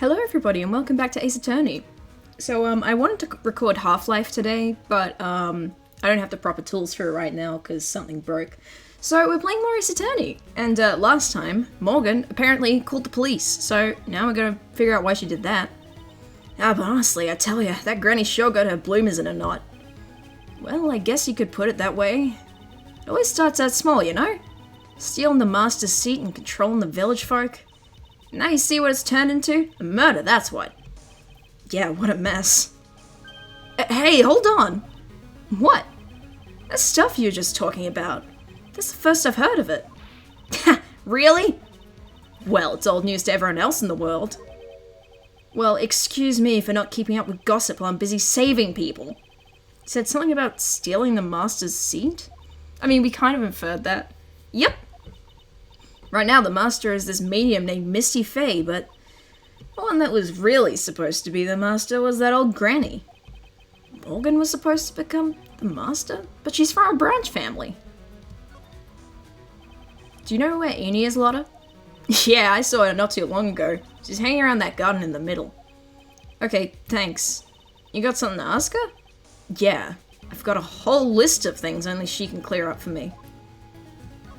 Hello everybody and welcome back to Ace Attorney. So I wanted to record Half-Life today, but I don't have the proper tools for it right now because something broke. So we're playing more Ace Attorney, and last time, Morgan apparently called the police, so now we're gonna figure out why she did that. Ah, but honestly, I tell ya, that granny sure got her bloomers in a knot. Well, I guess you could put it that way. It always starts out small, you know? Stealing the master's seat and controlling the village folk. Now you see what it's turned into? A murder, that's what. Yeah, what a mess. Hey, hold on! What? That stuff you were just talking about. That's the first I've heard of it. Really? Well, it's old news to everyone else in the world. Well, excuse me for not keeping up with gossip while I'm busy saving people. Said something about stealing the master's seat? I mean, we kind of inferred that. Yep. Right now, the master is this medium named Misty Fey, but the one that was really supposed to be the master was that old granny. Morgan was supposed to become the master, but she's from a branch family. Do you know where Ini is, Lotta? Yeah, I saw her not too long ago. She's hanging around that garden in the middle. Okay, thanks. You got something to ask her? Yeah, I've got a whole list of things only she can clear up for me.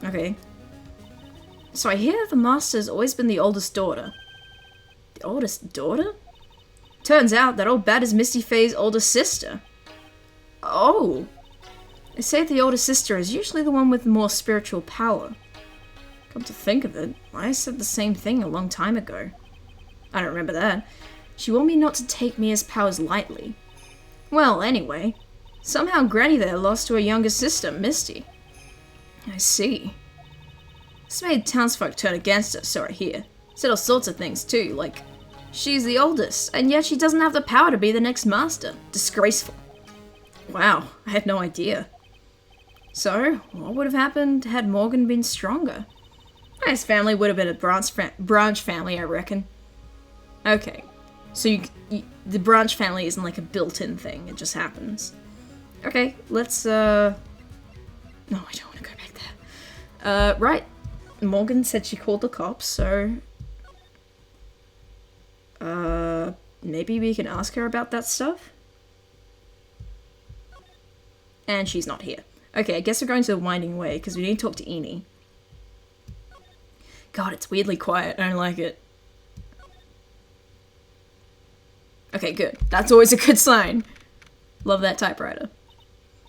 Okay. So I hear the master's always been the oldest daughter. The oldest daughter? Turns out that old bat is Misty Fey's older sister. Oh. They say the older sister is usually the one with more spiritual power. Come to think of it, I said the same thing a long time ago. I don't remember that. She warned me not to take Mia's powers lightly. Well, anyway, somehow Granny there lost to her younger sister, Misty. I see. This made townsfolk turn against her, so I hear. Said all sorts of things too, like she's the oldest, and yet she doesn't have the power to be the next master. Disgraceful. Wow, I had no idea. So, what would have happened had Morgan been stronger? His family would have been a branch family, I reckon. Okay, so the branch family isn't like a built-in thing, it just happens. Okay, let's, No, I don't want to go back there. Right. Morgan said she called the cops, so... maybe we can ask her about that stuff? And she's not here. Okay, I guess we're going to the Winding Way, because we need to talk to Ini. God, it's weirdly quiet. I don't like it. Okay, good. That's always a good sign. Love that typewriter.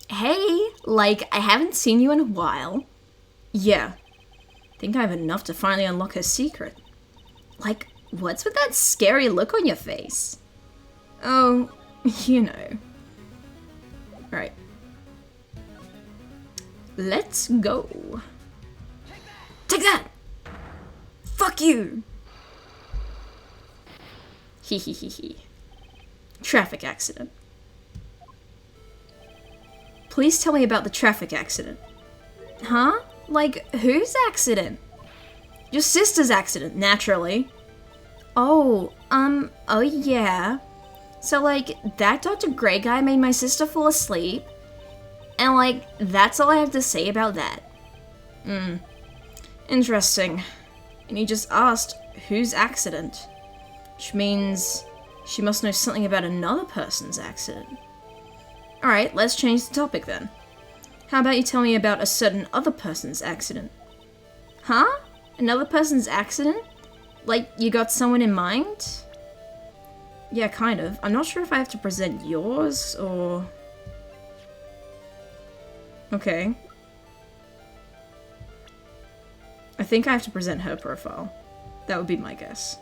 Hey, I haven't seen you in a while. Yeah. Think I have enough to finally unlock her secret. What's with that scary look on your face? Oh, you know. Right. Let's go. Take that! Fuck you! Hee hee hee hee. Traffic accident. Please tell me about the traffic accident. Huh? Whose accident? Your sister's accident, naturally. Oh yeah. So, that Dr. Grey guy made my sister fall asleep, and, that's all I have to say about that. Interesting. And he just asked, whose accident? Which means she must know something about another person's accident. Alright, let's change the topic then. How about you tell me about a certain other person's accident? Huh? Another person's accident? You got someone in mind? Yeah, kind of. I'm not sure if I have to present yours, or... Okay. I think I have to present her profile. That would be my guess.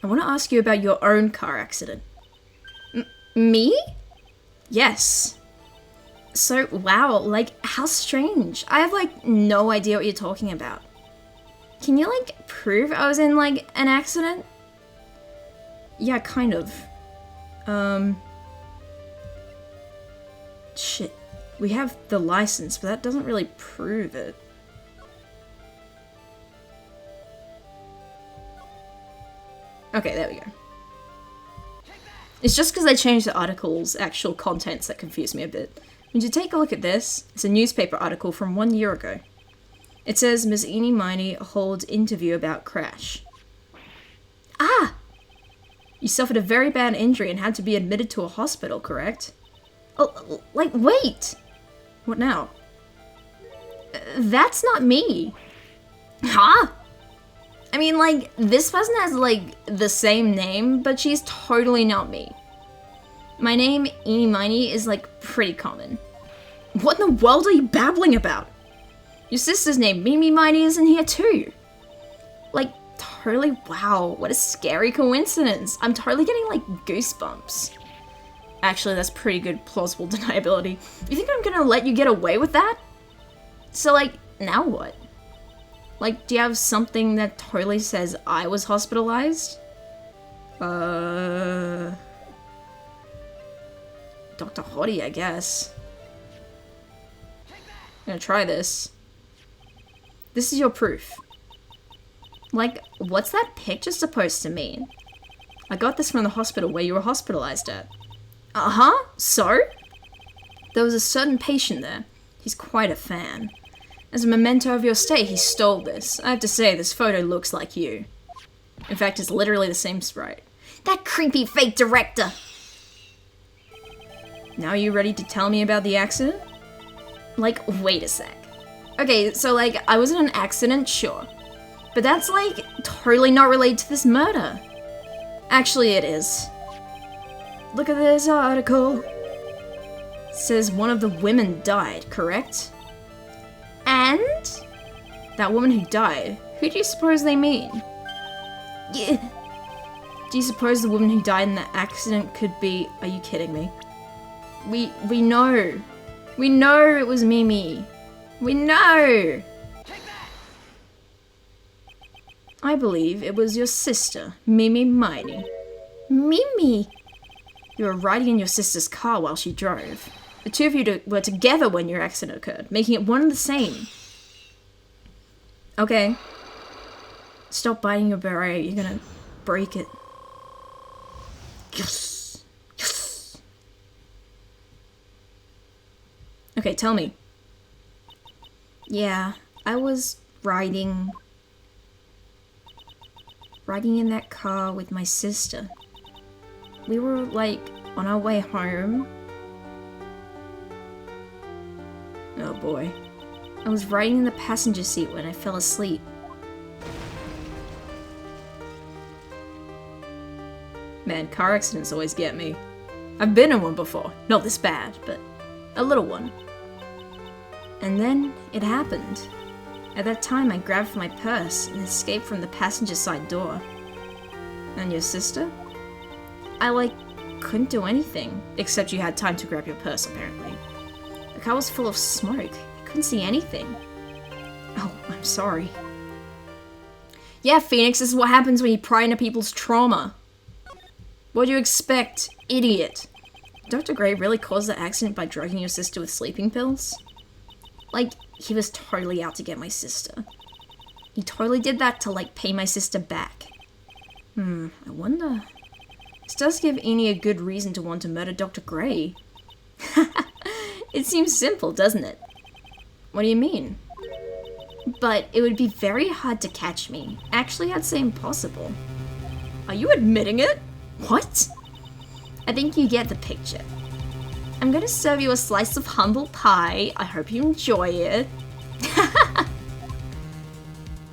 I want to ask you about your own car accident. Me? Yes. So, wow, how strange. I have, no idea what you're talking about. Can you, prove I was in, an accident? Yeah, kind of. Shit. We have the license, but that doesn't really prove it. Okay, there we go. It's just because I changed the article's actual contents that confused me a bit. When you take a look at this, it's a newspaper article from 1 year ago. It says Ms. Ini Miney holds interview about crash. Ah! You suffered a very bad injury and had to be admitted to a hospital, correct? Oh, like, wait! What now? That's not me. Huh? I mean, like, this person has, like, the same name, but she's totally not me. My name, Ini Miney, is, like, pretty common. What in the world are you babbling about? Your sister's name, Ini Miney, is in here too. Like, totally, wow, what a scary coincidence. I'm totally getting, like, goosebumps. Actually, that's pretty good plausible deniability. You think I'm gonna let you get away with that? So, like, now what? Like, do you have something that totally says I was hospitalized? Dr. Hottie, I guess. I'm gonna try this. This is your proof. Like, what's that picture supposed to mean? I got this from the hospital where you were hospitalized at. Uh-huh, so? There was a certain patient there. He's quite a fan. As a memento of your stay, he stole this. I have to say, this photo looks like you. In fact, it's literally the same sprite. That creepy fake director! Now are you ready to tell me about the accident? Like, wait a sec. Okay, so like, I was in an accident, sure. But that's like, totally not related to this murder. Actually, it is. Look at this article. It says one of the women died, correct? And? That woman who died, who do you suppose they mean? Yeah. Do you suppose the woman who died in that accident could be... Are you kidding me? We know. We know it was Mimi. We know! I believe it was your sister, Ini Miney. Mimi! You were riding in your sister's car while she drove. The two of you were together when your accident occurred, making it one and the same. Okay. Stop biting your beret, you're gonna break it. Yes! Yes! Okay, tell me. Yeah, I was riding in that car with my sister. We were, like, on our way home. Oh boy. I was riding in the passenger seat when I fell asleep. Man, car accidents always get me. I've been in one before. Not this bad, but a little one. And then it happened. At that time, I grabbed for my purse and escaped from the passenger side door. And your sister? I, couldn't do anything, except you had time to grab your purse, apparently. The car was full of smoke. I couldn't see anything. Oh, I'm sorry. Yeah, Phoenix, this is what happens when you pry into people's trauma. What do you expect, idiot? Dr. Gray really caused the accident by drugging your sister with sleeping pills? Like, he was totally out to get my sister. He totally did that to, pay my sister back. I wonder... This does give Ini a good reason to want to murder Dr. Gray. It seems simple, doesn't it? What do you mean? But it would be very hard to catch me. Actually, I'd say impossible. Are you admitting it? What? I think you get the picture. I'm gonna serve you a slice of humble pie. I hope you enjoy it.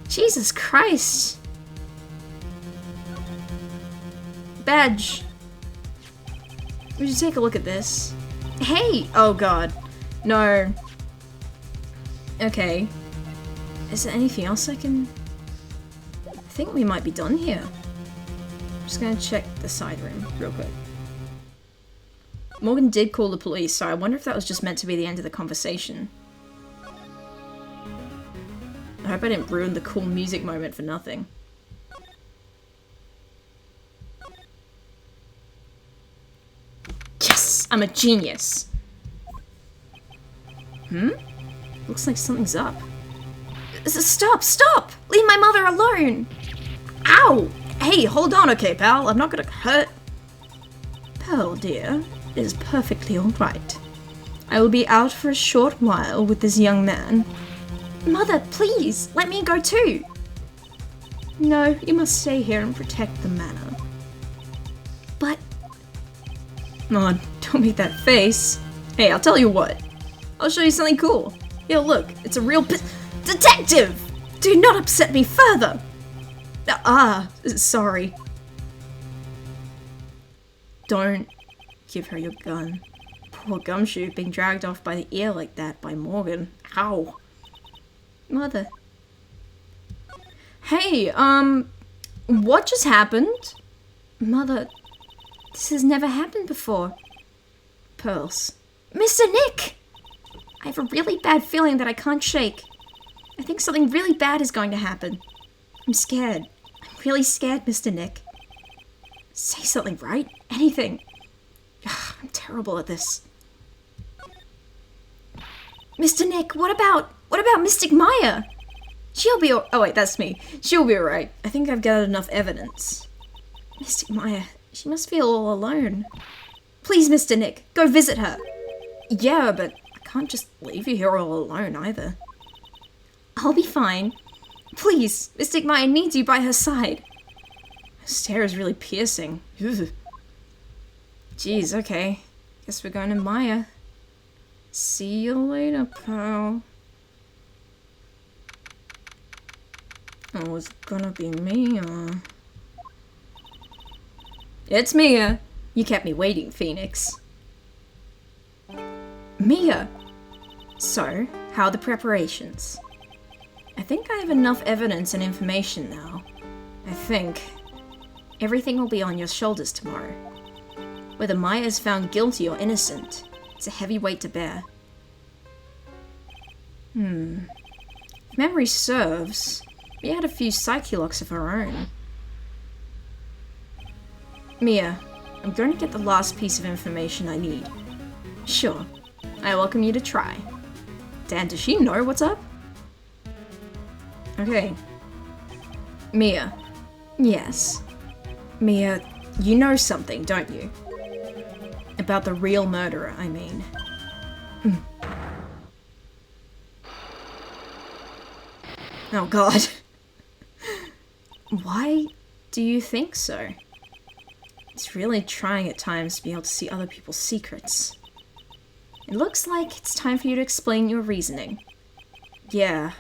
Jesus Christ. Badge. Would you take a look at this? Hey! Oh god. No. Okay. Is there anything else I can... I think we might be done here. I'm just gonna check the side room real quick. Morgan did call the police, so I wonder if that was just meant to be the end of the conversation. I hope I didn't ruin the cool music moment for nothing. Yes! I'm a genius! Looks like something's up. Stop! Stop! Leave my mother alone! Ow! Hey, hold on, okay, pal? I'm not gonna hurt... Pearl, dear, it is perfectly alright. I will be out for a short while with this young man. Mother, please, let me go too. No, you must stay here and protect the manor. But... Come on, don't make that face. Hey, I'll tell you what. I'll show you something cool. Here, look, it's a real detective! Do not upset me further! Sorry. Don't give her your gun. Poor Gumshoe being dragged off by the ear like that by Morgan. Ow. Mother. Hey, what just happened? Mother, this has never happened before. Pearls. Mr. Nick! I have a really bad feeling that I can't shake. I think something really bad is going to happen. I'm scared. I'm really scared, Mr. Nick. Say something, right? Anything. Ugh, I'm terrible at this. Mr. Nick, what about Mystic Maya? She'll be oh wait, that's me. She'll be alright. I think I've gathered enough evidence. Mystic Maya, she must feel all alone. Please, Mr. Nick, go visit her. Yeah, but I can't just leave you here all alone either. I'll be fine. Please, Mystic Maya needs you by her side. Her stare is really piercing. Ugh. Jeez, okay. Guess we're going to Maya. See you later, pal. Oh, it's gonna be Mia. It's Mia. You kept me waiting, Phoenix. Mia! So, how are the preparations? I think I have enough evidence and information now. I think everything will be on your shoulders tomorrow. Whether Maya is found guilty or innocent, it's a heavy weight to bear. If memory serves, we had a few psyche-locks of our own. Mia, I'm going to get the last piece of information I need. Sure, I welcome you to try. Dan, does she know what's up? Okay. Mia. Yes. Mia, you know something, don't you? About the real murderer, I mean. Oh god. Why do you think so? It's really trying at times to be able to see other people's secrets. It looks like it's time for you to explain your reasoning. Yeah,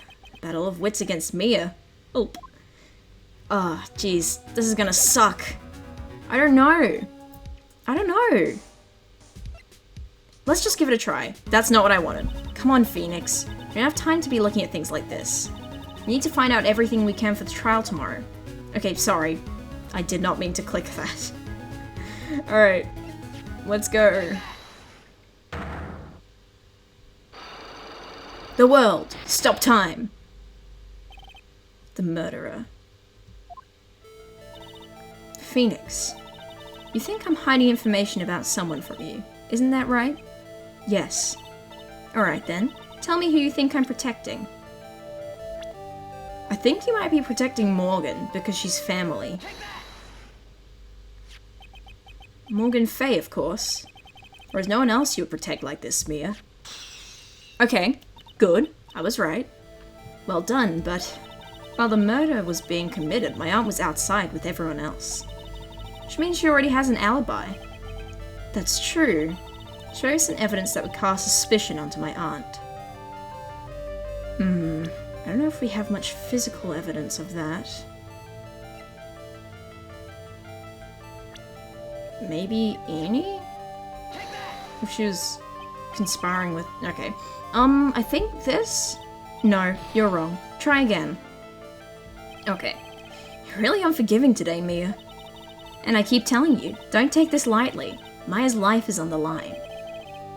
battle of wits against Mia. Oop. Ah, jeez, this is gonna suck. I don't know. Let's just give it a try. That's not what I wanted. Come on, Phoenix. We don't have time to be looking at things like this. We need to find out everything we can for the trial tomorrow. Okay, sorry. I did not mean to click that. Alright. Let's go. The world. Stop time. The murderer. Phoenix. You think I'm hiding information about someone from you, isn't that right? Yes. Alright then. Tell me who you think I'm protecting. I think you might be protecting Morgan, because she's family. Morgan Fey, of course. Or is no one else you would protect like this, Mia? Okay, good. I was right. Well done, but while the murder was being committed, my aunt was outside with everyone else. Which means she already has an alibi. That's true. Show us some evidence that would cast suspicion onto my aunt. I don't know if we have much physical evidence of that. Maybe Ini? If she was conspiring with... Okay. I think this? No, you're wrong. Try again. Okay. You're really unforgiving today, Mia. And I keep telling you, don't take this lightly. Maya's life is on the line.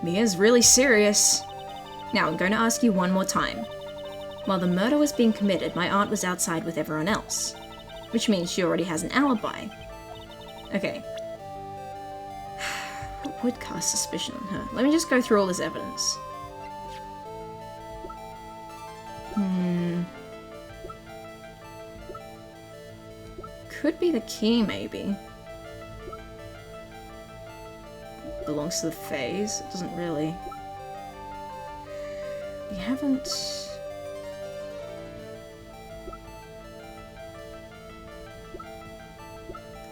Mia's really serious. Now, I'm going to ask you one more time. While the murder was being committed, my aunt was outside with everyone else. Which means she already has an alibi. Okay. What would cast suspicion on her? Let me just go through all this evidence. Could be the key, maybe. Belongs to the phase. It doesn't really. We haven't.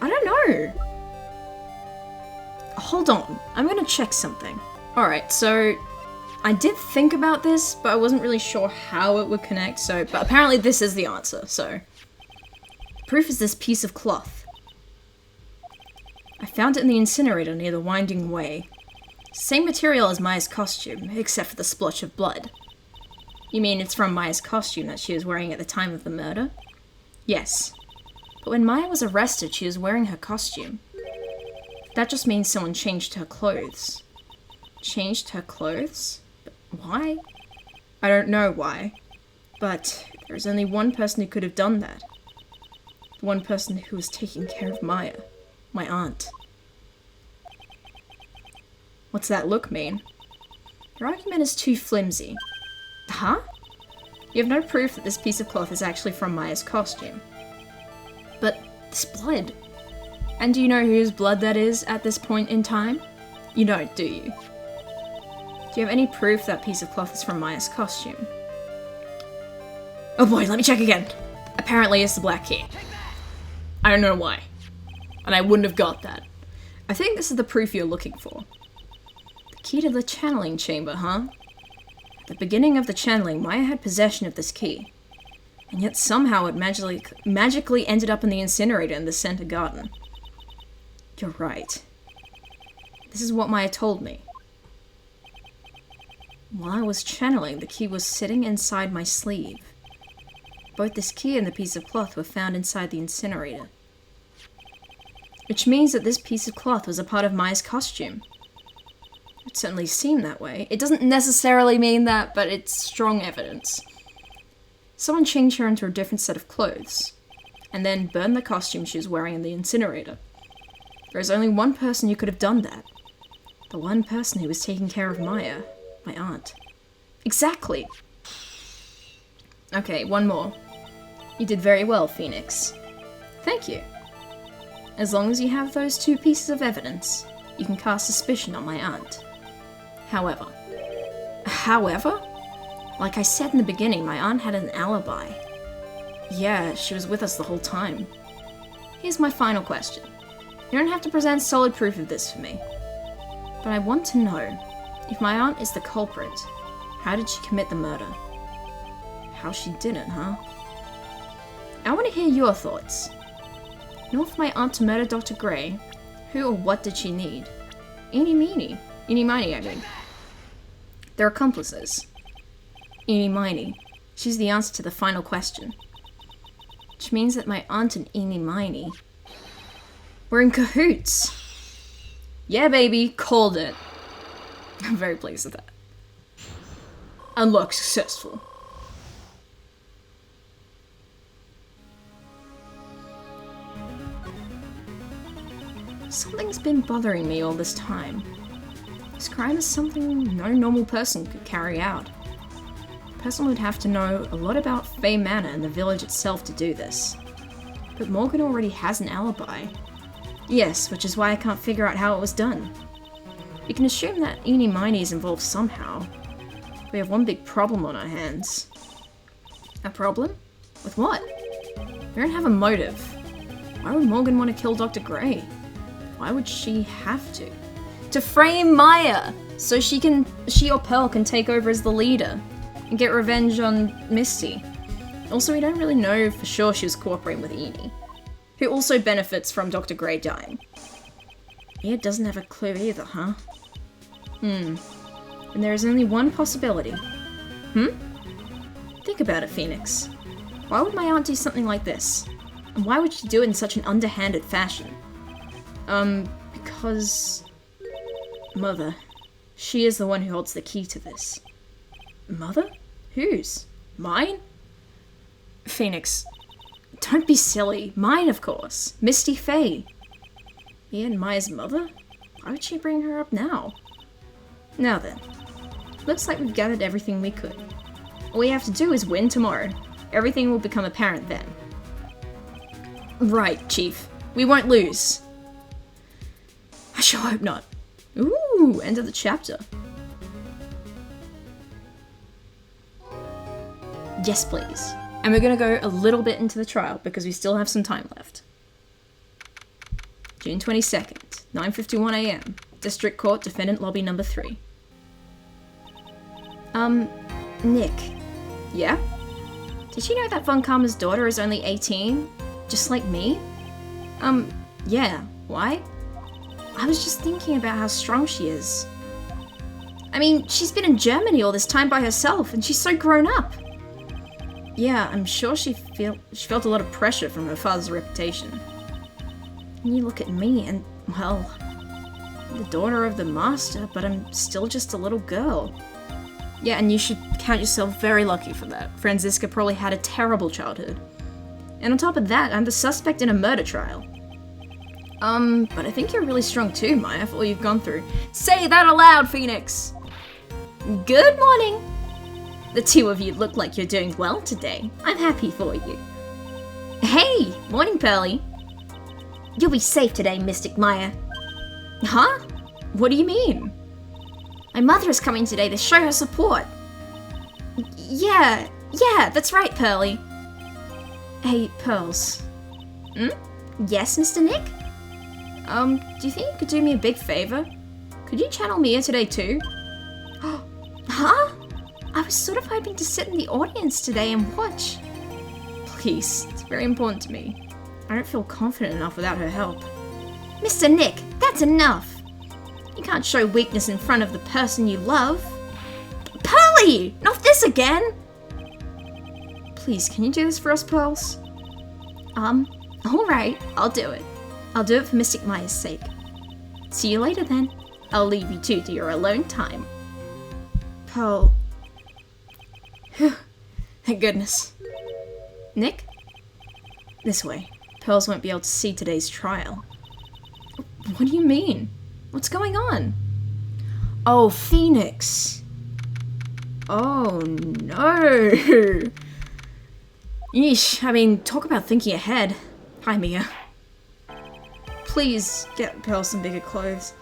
I don't know. Hold on, I'm gonna check something. Alright, so I did think about this, but I wasn't really sure how it would connect, but apparently this is the answer, so. Proof is this piece of cloth. I found it in the incinerator near the winding way. Same material as Maya's costume, except for the splotch of blood. You mean it's from Maya's costume that she was wearing at the time of the murder? Yes. But when Maya was arrested, she was wearing her costume. That just means someone changed her clothes. Changed her clothes? But why? I don't know why. But there's only one person who could have done that. The one person who was taking care of Maya. My aunt. What's that look mean? Your argument is too flimsy. Huh? You have no proof that this piece of cloth is actually from Maya's costume. But this blood. And do you know whose blood that is at this point in time? You don't, do you? Do you have any proof that piece of cloth is from Maya's costume? Oh boy, let me check again. Apparently it's the black key. I don't know why. And I wouldn't have got that. I think this is the proof you're looking for. The key to the channeling chamber, huh? At the beginning of the channeling, Maya had possession of this key. And yet somehow it magically ended up in the incinerator in the center garden. You're right. This is what Maya told me. While I was channeling, the key was sitting inside my sleeve. Both this key and the piece of cloth were found inside the incinerator. Which means that this piece of cloth was a part of Maya's costume. It certainly seemed that way. It doesn't necessarily mean that, but it's strong evidence. Someone changed her into a different set of clothes, and then burned the costume she was wearing in the incinerator. There is only one person who could have done that. The one person who was taking care of Maya, my aunt. Exactly! Okay, one more. You did very well, Phoenix. Thank you. As long as you have those two pieces of evidence, you can cast suspicion on my aunt. However, like I said in the beginning, my aunt had an alibi. Yeah, she was with us the whole time. Here's my final question. You don't have to present solid proof of this for me. But I want to know, if my aunt is the culprit, how did she commit the murder? How she didn't, huh? I want to hear your thoughts. In order for my aunt to murder Dr. Gray, who or what did she need? Ini Miney, I mean. They're accomplices. Ini Miney. She's the answer to the final question. Which means that my aunt and Ini Miney were in cahoots. Yeah, baby, called it. I'm very pleased with that. Unlock successful. Something's been bothering me all this time. This crime is something no normal person could carry out. A person would have to know a lot about Fey Manor and the village itself to do this. But Morgan already has an alibi. Yes, which is why I can't figure out how it was done. We can assume that Ini Miney is involved somehow. We have one big problem on our hands. A problem? With what? We don't have a motive. Why would Morgan want to kill Dr. Gray? Why would she have to? To frame Maya! So she or Pearl can take over as the leader and get revenge on Misty. Also, we don't really know for sure she was cooperating with Ini, who also benefits from Dr. Gray dying. Mia doesn't have a clue either, huh? And there is only one possibility. Think about it, Phoenix. Why would my aunt do something like this? And why would she do it in such an underhanded fashion? Because... Mother. She is the one who holds the key to this. Mother? Whose? Mine? Phoenix. Don't be silly. Mine, of course. Misty Fey. Me and Maya's mother? Why would she bring her up now? Now then. Looks like we've gathered everything we could. All we have to do is win tomorrow. Everything will become apparent then. Right, Chief. We won't lose. I sure hope not. Ooh, end of the chapter. Yes, please. And we're gonna go a little bit into the trial because we still have some time left. June 22nd, 9:51 a.m. District Court, Defendant Lobby number 3. Nick. Yeah? Did you know that Von Karma's daughter is only 18? Just like me? Yeah. Why? I was just thinking about how strong she is. I mean, she's been in Germany all this time by herself, and she's so grown up. Yeah, I'm sure she felt a lot of pressure from her father's reputation. And you look at me and, well, I'm the daughter of the master, but I'm still just a little girl. Yeah, and you should count yourself very lucky for that. Franziska probably had a terrible childhood. And on top of that, I'm the suspect in a murder trial. But I think you're really strong too, Maya, for all you've gone through. Say that aloud, Phoenix! Good morning! The two of you look like you're doing well today. I'm happy for you. Hey! Morning, Pearly. You'll be safe today, Mystic Maya. Huh? What do you mean? My mother is coming today to show her support. Yeah, that's right, Pearly. Hey, Pearls. Yes, Mr. Nick? Do you think you could do me a big favor? Could you channel Mia today too? Huh? I was sort of hoping to sit in the audience today and watch. Please, it's very important to me. I don't feel confident enough without her help. Mr. Nick, that's enough! You can't show weakness in front of the person you love. Pearly! Not this again! Please, can you do this for us, Pearls? Alright, I'll do it. I'll do it for Mystic Maya's sake. See you later then. I'll leave you two to your alone time. Pearl. Whew. Thank goodness. Nick? This way. Pearls won't be able to see today's trial. What do you mean? What's going on? Oh, Phoenix. Oh, no. Yeesh, I mean, talk about thinking ahead. Hi, Mia. Please get Pearl some bigger clothes.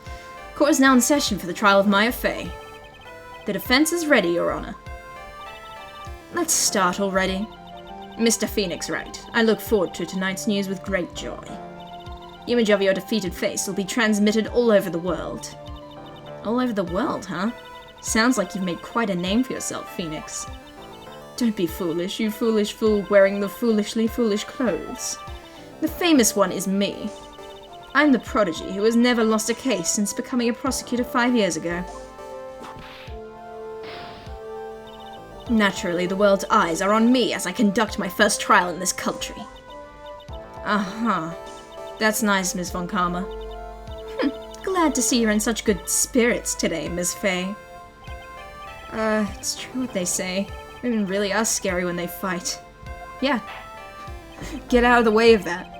Court is now in session for the trial of Maya Fey. The defense is ready, Your Honor. Let's start already. Mr. Phoenix, right. I look forward to tonight's news with great joy. The image of your defeated face will be transmitted all over the world. All over the world, huh? Sounds like you've made quite a name for yourself, Phoenix. Don't be foolish, you foolish fool wearing the foolishly foolish clothes. The famous one is me. I'm the prodigy who has never lost a case since becoming a prosecutor 5 years ago. Naturally, the world's eyes are on me as I conduct my first trial in this country. Uh-huh. That's nice, Miss Von Karma. Glad to see you're in such good spirits today, Miss Fey. It's true what they say. Women really are scary when they fight. Yeah. Get out of the way of that.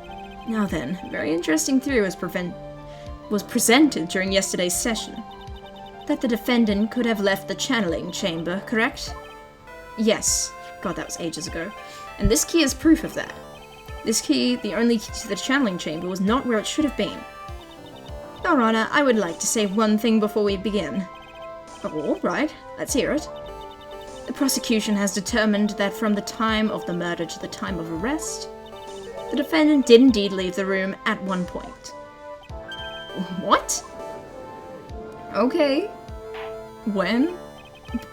Now then, a very interesting theory was presented during yesterday's session. That the defendant could have left the channeling chamber, correct? Yes. God, that was ages ago. And this key is proof of that. This key, the only key to the channeling chamber, was not where it should have been. Your Honor, I would like to say one thing before we begin. Oh, all right. Let's hear it. The prosecution has determined that from the time of the murder to the time of arrest, the defendant did indeed leave the room at one point. What? Okay. When?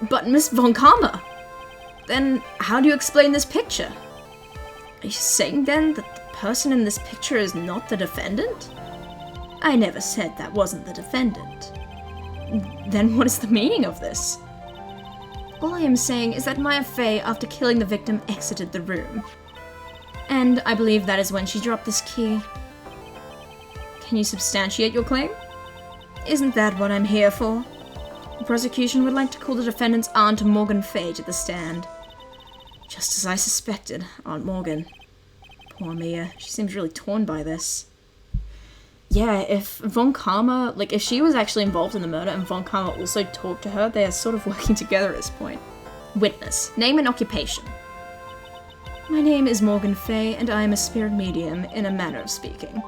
But Miss Von Karma! Then how do you explain this picture? Are you saying then that the person in this picture is not the defendant? I never said that wasn't the defendant. Then what is the meaning of this? All I am saying is that Maya Fey, after killing the victim, exited the room. And I believe that is when she dropped this key. Can you substantiate your claim? Isn't that what I'm here for? The prosecution would like to call the defendant's Aunt Morgan Fey to the stand. Just as I suspected, Aunt Morgan. Poor Mia, she seems really torn by this. Yeah, if Von Karma, if she was actually involved in the murder and Von Karma also talked to her, they are sort of working together at this point. Witness, name and occupation. My name is Morgan Fey, and I am a spirit medium, in a manner of speaking.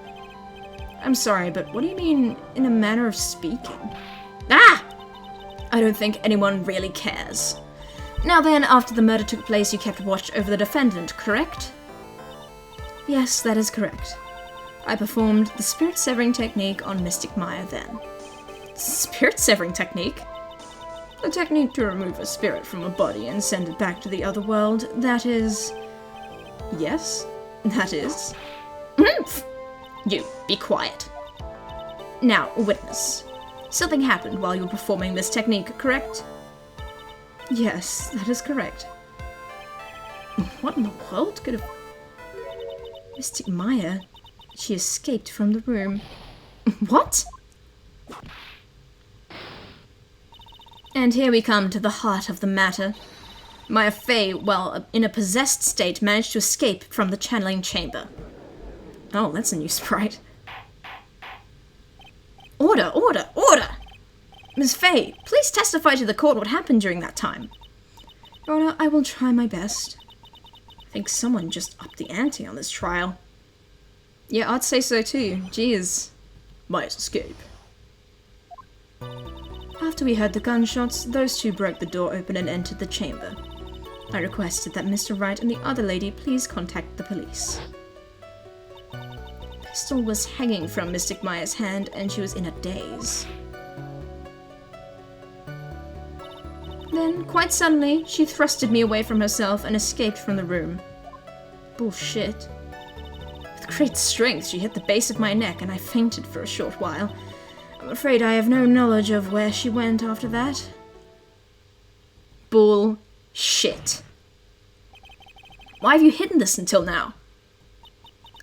I'm sorry, but what do you mean, in a manner of speaking? Ah! I don't think anyone really cares. Now then, after the murder took place, you kept watch over the defendant, correct? Yes, that is correct. I performed the spirit-severing technique on Mystic Maya then. Spirit-severing technique? The technique to remove a spirit from a body and send it back to the other world, that is... Yes, that is... You, be quiet. Now, witness. Something happened while you were performing this technique, correct? Yes, that is correct. What in the world could have... Mystic Maya? She escaped from the room. What? And here we come to the heart of the matter. Maya Fey, while in a possessed state, managed to escape from the channeling chamber. Oh, that's a new sprite. Order, order, order! Ms. Fey, please testify to the court what happened during that time. Your Honor, I will try my best. I think someone just upped the ante on this trial. Yeah, I'd say so too. Jeez. Maya's escape. After we heard the gunshots, those two broke the door open and entered the chamber. I requested that Mr. Wright and the other lady please contact the police. The pistol was hanging from Mystic Maya's hand and she was in a daze. Then, quite suddenly, she thrusted me away from herself and escaped from the room. Bullshit. With great strength, she hit the base of my neck and I fainted for a short while. I'm afraid I have no knowledge of where she went after that. Bullshit. Why have you hidden this until now?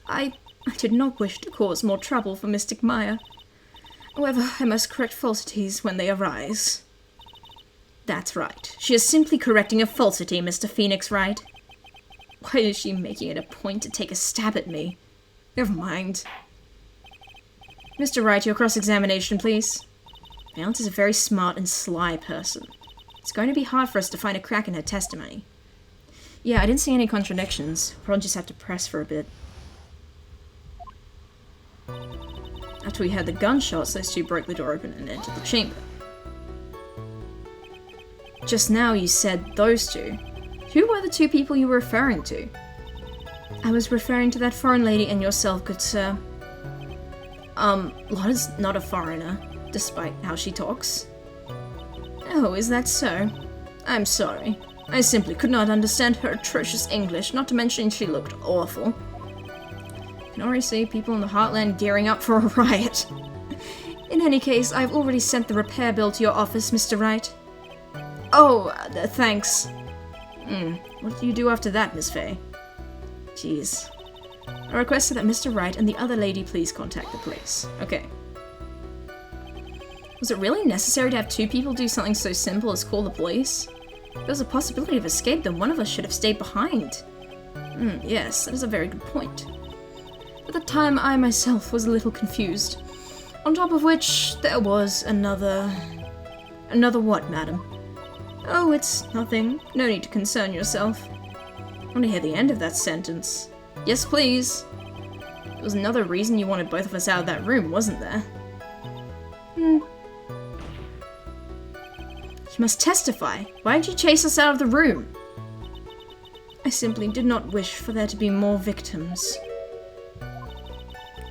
I did not wish to cause more trouble for Mystic Maya. However, I must correct falsities when they arise. That's right. She is simply correcting a falsity, Mr. Phoenix Wright. Why is she making it a point to take a stab at me? Never mind. Mr. Wright, your cross-examination, please. Valence is a very smart and sly person. It's going to be hard for us to find a crack in her testimony. Yeah, I didn't see any contradictions. Probably just have to press for a bit. After we heard the gunshots, those two broke the door open and entered the chamber. Just now you said those two. Who were the two people you were referring to? I was referring to that foreign lady and yourself, good sir. Lotta's not a foreigner, despite how she talks. Oh, is that so? I'm sorry. I simply could not understand her atrocious English, not to mention she looked awful. I can already see people in the Heartland gearing up for a riot. In any case, I've already sent the repair bill to your office, Mr. Wright. Oh, thanks. What do you do after that, Miss Fey? Jeez. I requested that Mr. Wright and the other lady please contact the police. Okay. Was it really necessary to have two people do something so simple as call the police? If there was a possibility of escape, then one of us should have stayed behind. Yes, that is a very good point. At the time, I myself was a little confused. On top of which, there was another... Another what, madam? Oh, it's nothing. No need to concern yourself. I want to hear the end of that sentence. Yes, please. There was another reason you wanted both of us out of that room, wasn't there? You must testify. Why did you chase us out of the room? I simply did not wish for there to be more victims.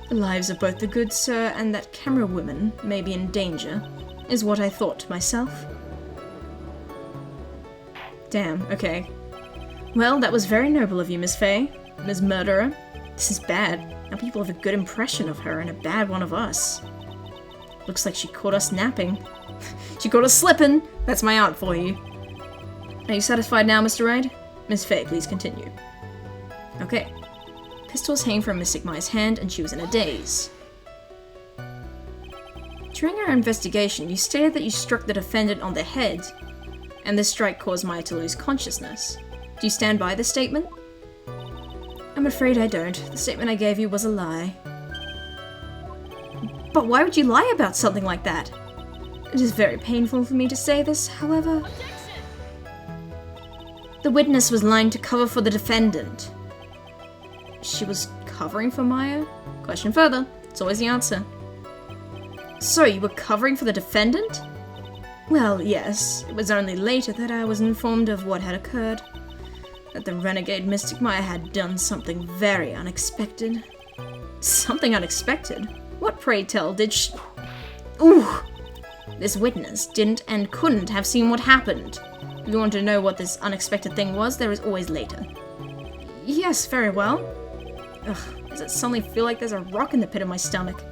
The lives of both the good sir and that camera woman may be in danger, is what I thought to myself. Damn, okay. Well, that was very noble of you, Miss Fey. Ms. Murderer. This is bad. Now people have a good impression of her and a bad one of us. Looks like she caught us napping. She caught us slipping! That's my aunt for you. Are you satisfied now, Mr. Wright? Miss Fey, please continue. Okay. Pistol was hanging from Mystic Maya's hand and she was in a daze. During our investigation, you stated that you struck the defendant on the head, and this strike caused Maya to lose consciousness. Do you stand by this statement? I'm afraid I don't. The statement I gave you was a lie. But why would you lie about something like that? It is very painful for me to say this, however. The witness was lying to cover for the defendant. She was covering for Maya? Question further. It's always the answer. So, you were covering for the defendant? Well, yes. It was only later that I was informed of what had occurred. That the renegade Mystic Maya had done something very unexpected. Something unexpected? What, pray tell, did she... Ooh! This witness didn't and couldn't have seen what happened. If you want to know what this unexpected thing was, there is always later. Yes, very well. Ugh, does it suddenly feel like there's a rock in the pit of my stomach?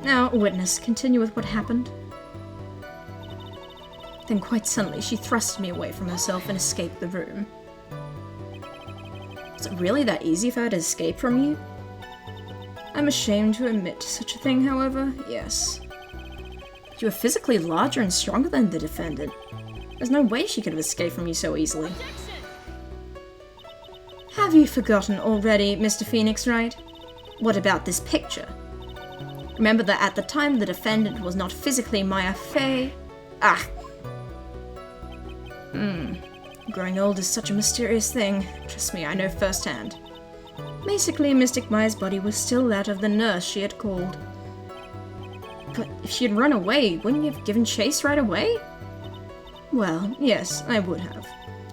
Now, witness, continue with what happened. Then quite suddenly, she thrust me away from herself and escaped the room. Is it really that easy for her to escape from you? I'm ashamed to admit such a thing, however, yes. You are physically larger and stronger than the defendant. There's no way she could have escaped from you so easily. Have you forgotten already, Mr. Phoenix Wright? What about this picture? Remember that at the time the defendant was not physically Maya Fey? Ah! Growing old is such a mysterious thing. Trust me, I know firsthand. Basically, Mystic Maya's body was still that of the nurse she had called. But if she had run away, wouldn't you have given chase right away? Well, yes, I would have.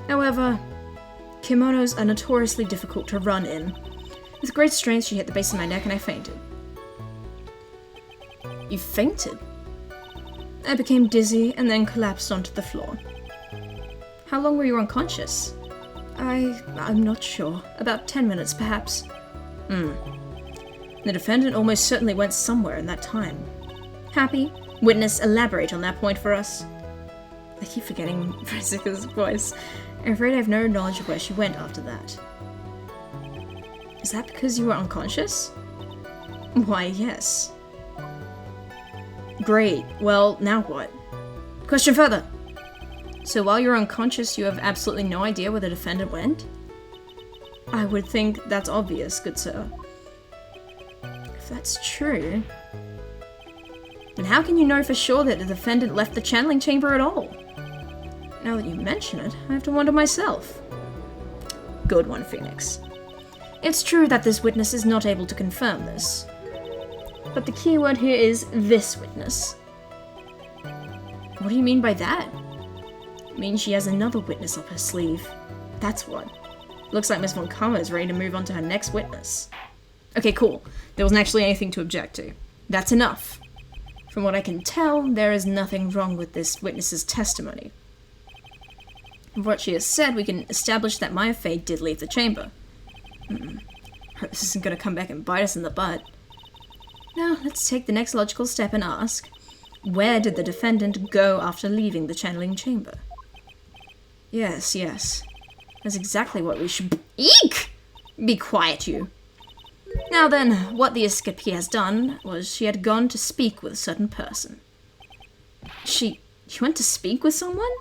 However, kimonos are notoriously difficult to run in. With great strength, she hit the base of my neck and I fainted. You fainted? I became dizzy and then collapsed onto the floor. How long were you unconscious? I'm not sure. About 10 minutes, perhaps. The defendant almost certainly went somewhere in that time. Happy? Witness, elaborate on that point for us. I keep forgetting Jessica's voice. I'm afraid I have no knowledge of where she went after that. Is that because you were unconscious? Why, yes. Great. Well, now what? Question further. So while you're unconscious, you have absolutely no idea where the defendant went? I would think that's obvious, good sir. If that's true, then how can you know for sure that the defendant left the channeling chamber at all? Now that you mention it, I have to wonder myself. Good one, Phoenix. It's true that this witness is not able to confirm this. But the key word here is this witness. What do you mean by that? It means she has another witness up her sleeve. That's what. Looks like Miss Von Karma is ready to move on to her next witness. Okay, cool. There wasn't actually anything to object to. That's enough. From what I can tell, there is nothing wrong with this witness's testimony. From what she has said, we can establish that Maya Fey did leave the chamber. This isn't going to come back and bite us in the butt. Now, let's take the next logical step and ask, where did the defendant go after leaving the channeling chamber? Yes. That's exactly what we should... Eek! Be quiet, you. Now then, what the escapee has done was she had gone to speak with a certain person. She went to speak with someone?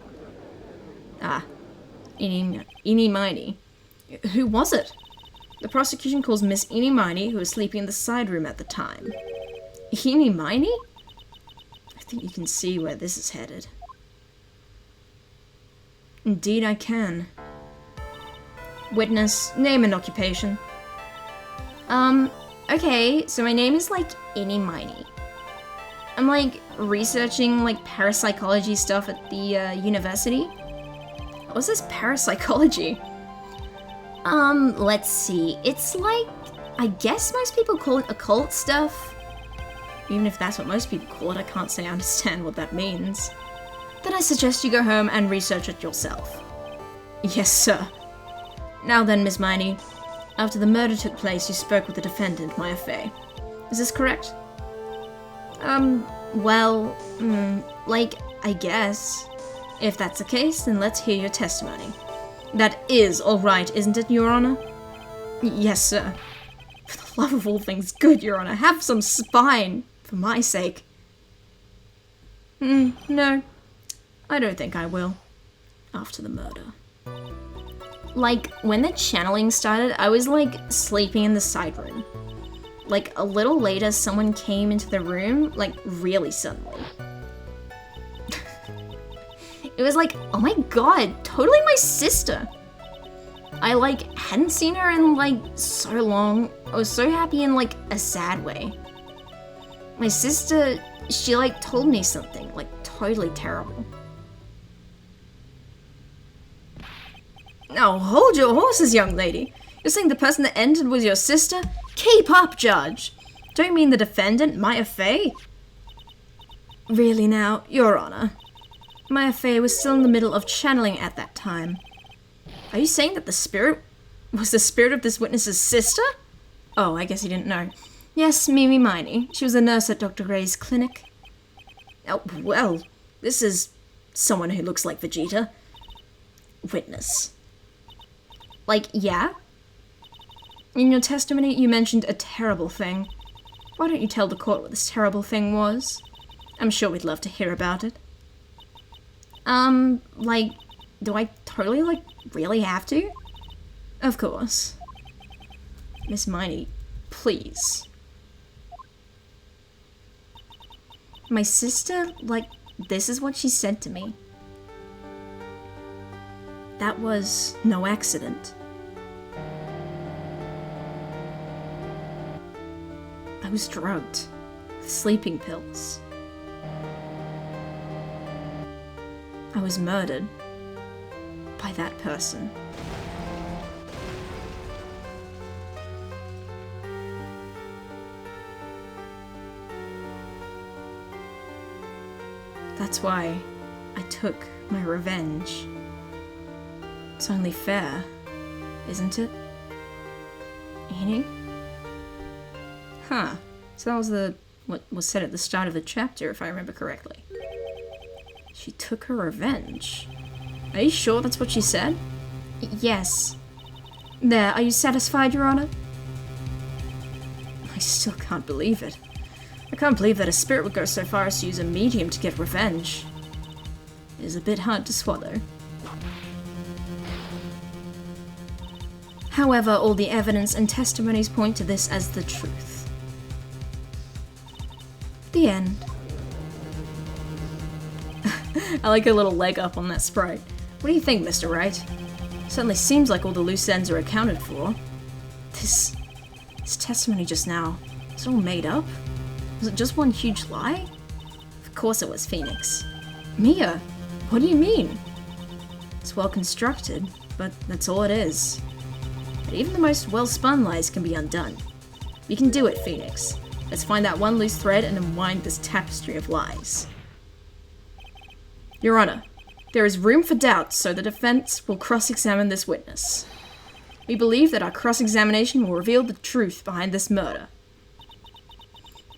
Ah, Ini Miney. Who was it? The prosecution calls Miss Ini Miney, who was sleeping in the side room at the time. Ini Miney? I think you can see where this is headed. Indeed I can. Witness, name and occupation. Okay, so my name is, Ini Miney. I'm, researching, parapsychology stuff at the, university. What's this parapsychology? Let's see. It's I guess most people call it occult stuff. Even if that's what most people call it, I can't say I understand what that means. Then I suggest you go home and research it yourself. Yes, sir. Now then, Miss Miney, after the murder took place, you spoke with the defendant, Maya Fey. Is this correct? Well, I guess. If that's the case, then let's hear your testimony. That is all right, isn't it, Your Honor? Yes, sir. For the love of all things good, Your Honor, have some spine, for my sake. No. I don't think I will. After the murder. When the channeling started, I was, sleeping in the side room. A little later, someone came into the room, really suddenly. It was oh my god, totally my sister. I, hadn't seen her in, so long. I was so happy in, a sad way. My sister, she, told me something, totally terrible. Now, hold your horses, young lady. You're saying the person that entered was your sister? Keep up, Judge! Don't you mean the defendant, Maya Fey? Really now, Your Honor. Maya Fey was still in the middle of channeling at that time. Are you saying that the spirit was the spirit of this witness's sister? Oh, I guess you didn't know. Yes, Ini Miney. She was a nurse at Dr. Gray's clinic. Oh, well, this is someone who looks like Vegeta. Witness. Like, yeah? In your testimony, you mentioned a terrible thing. Why don't you tell the court what this terrible thing was? I'm sure we'd love to hear about it. Like, do I totally, like, really have to? Of course. Miss Miney, please. My sister, like, this is what she said to me. That was no accident. I was drugged with sleeping pills. I was murdered by that person. That's why I took my revenge. It's only fair, isn't it? Ini? Huh. So that was what was said at the start of the chapter, if I remember correctly. She took her revenge. Are you sure that's what she said? Yes. There, are you satisfied, Your Honor? I still can't believe it. I can't believe that a spirit would go so far as to use a medium to get revenge. It is a bit hard to swallow. However, all the evidence and testimonies point to this as the truth. The end. I like a little leg up on that sprite. What do you think, Mr. Wright? Certainly seems like all the loose ends are accounted for. This testimony just now, is it all made up? Was it just one huge lie? Of course it was, Phoenix. Mia, what do you mean? It's well constructed, but that's all it is. But even the most well-spun lies can be undone. You can do it, Phoenix. Let's find that one loose thread and unwind this tapestry of lies. Your Honor, there is room for doubt, so the defense will cross-examine this witness. We believe that our cross-examination will reveal the truth behind this murder.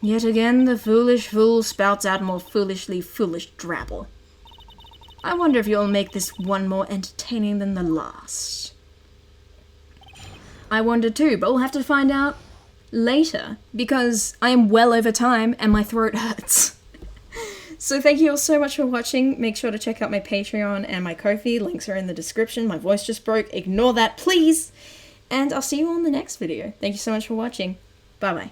Yet again, the foolish fool spouts out more foolishly foolish drabble. I wonder if you'll make this one more entertaining than the last. I wonder too, but we'll have to find out later, because I am well over time and my throat hurts. So thank you all so much for watching. Make sure to check out my Patreon and my Ko-fi. Links are in the description. My voice just broke. Ignore that, please. And I'll see you all in the next video. Thank you so much for watching. Bye-bye.